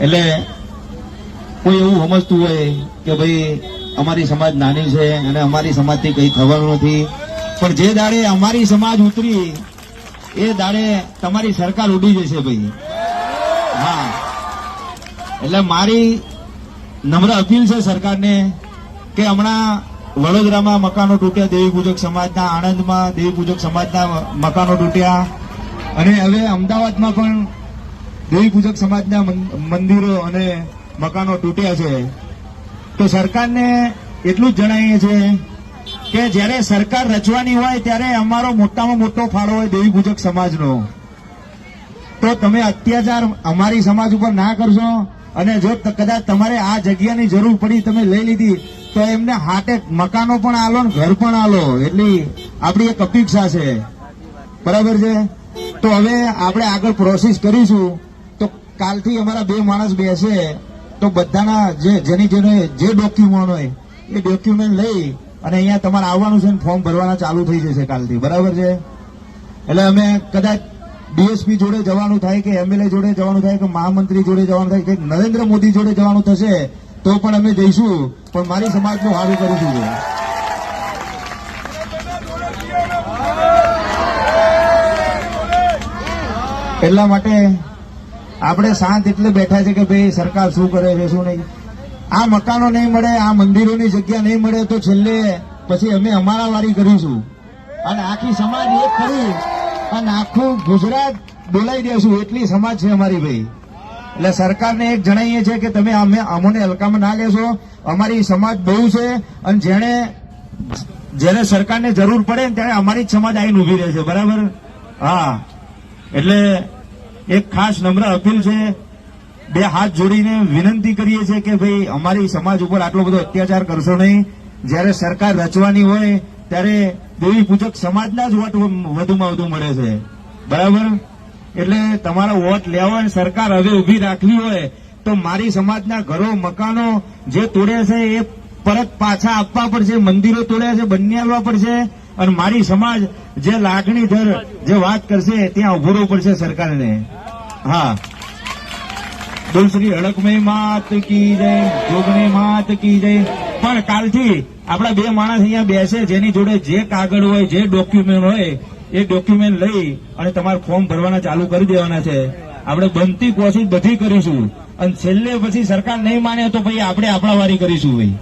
એટલે કોઈ એવું સમજતું હોય કે ભાઈ અમારી સમાજ નાની છે અને અમારી સમાજથી કઈ થવાનું નથી, પણ જે દાડે અમારી સમાજ ઉતરી એ દાડે તમારી સરકાર ઉડી જશે ભાઈ. હા, એટલે મારી નમ્ર અપીલ છે સરકારને કે હમણાં વડોદરામાં મકાનો તૂટ્યા દેવી પૂજક સમાજના, આણંદમાં દેવી પૂજક સમાજના મકાનો તૂટ્યા, અને હવે અમદાવાદમાં પણ દેવી પૂજક સમાજના મંદિરો અને મકાનો તૂટ્યા છે. તો સરકારને એટલું જ જણાવીએ છીએ કે જ્યારે સરકાર રચવાની હોય ત્યારે અમારો મોટામાં મોટો ફાળો હોય દેવી પૂજક સમાજનો. તો તમે અત્યાચાર અમારી સમાજ ઉપર ના કરશો, અને જો કદાચ તમારે આ જગ્યાની જરૂર પડી, તમે લઈ લીધી, તો એમને હાટે મકાનો પણ આલો ને ઘર પણ આલો, એટલી આપણી એક અપેક્ષા છે. બરાબર છે? તો હવે આપણે આગળ પ્રોસેસ કરીશું. તો કાલથી અમારા 2 માણસ બેસે, તો બધાના જેની જે ડોક્યુમેન્ટ હોય એ ડોક્યુમેન્ટ લઈ અને અહીંયા તમારે આવવાનું છે, ફોર્મ ભરવાના ચાલુ થઈ જશે કાલથી. બરાબર છે? એટલે અમે કદાચ ડીએસપી જોડે જવાનું થાય કે એમએલએ જોડે જવાનું થાય કે મહામંત્રી જોડે જવાનું થાય કે નરેન્દ્ર મોદી જોડે જવાનું થશે તો પણ અમે જઈશું, પણ મારી સમાજનું સારું કરીશું. એટલા માટે આપણે શાંત એટલે બેઠા છે કે ભાઈ સરકાર શું કરે છે શું નહીં. આ મકાનો નહીં મળે, આ મંદિરોની જગ્યા નહીં મળે તો છેલ્લે પછી અમે અમારા વારી કરીશું અને આખી સમાજ એક કરી અને આખું ગુજરાત બોલાવી દેશું, એટલી સમાજ છે અમારી ભાઈ. એટલે સરકારને એક જણાવીએ છીએ કે તમે અમને હલકામાં ના લેશો. અમારી સમાજ બહુ છે અને જેને સરકારને જરૂર પડે ને ત્યારે અમારી જ સમાજ આવીને ઉભી રહે છે. બરાબર? હા, એટલે એક ખાસ નમ્ર અપીલ છે, 2 હાથ જોડીને વિનંતી કરીએ છીએ કે ભાઈ અમારી સમાજ ઉપર આટલો બધો અત્યાચાર કરશો નહીં. જ્યારે સરકાર રચવાની હોય ત્યારે દેવી પૂજક સમાજના જ વોટ વધુમાં વધુ મળે છે. બરાબર? એટલે તમારા વોટ લેવા હોય, સરકાર હવે ઉભી રાખવી હોય તો મારી સમાજના ઘરો મકાનો જે તોડ્યા છે એ પરત પાછા આપવા પડશે, મંદિરો તોડ્યા છે બંને આવવા પડશે, અને મારી સમાજ જે લાગણીધર જે વાત કરશે ત્યાં ઉભો રહેવું પડશે સરકારને. હા, બોલ શ્રી હડકમય માત કી જય, જોગણી માત કી જય. પણ કાલથી આપણા 2 માણસ અહીંયા બેસે, જેની જોડે જે કાગળ હોય, જે ડોક્યુમેન્ટ હોય એ ડોક્યુમેન્ટ લઈ અને તમારે ફોર્મ ભરવાના ચાલુ કરી દેવાના છે. આપણે બનતી કોશિશ બધી કરીશું, અને છેલ્લે પછી સરકાર નહીં માને તો ભાઈ આપણે આપણા વારી કરીશું ભાઈ.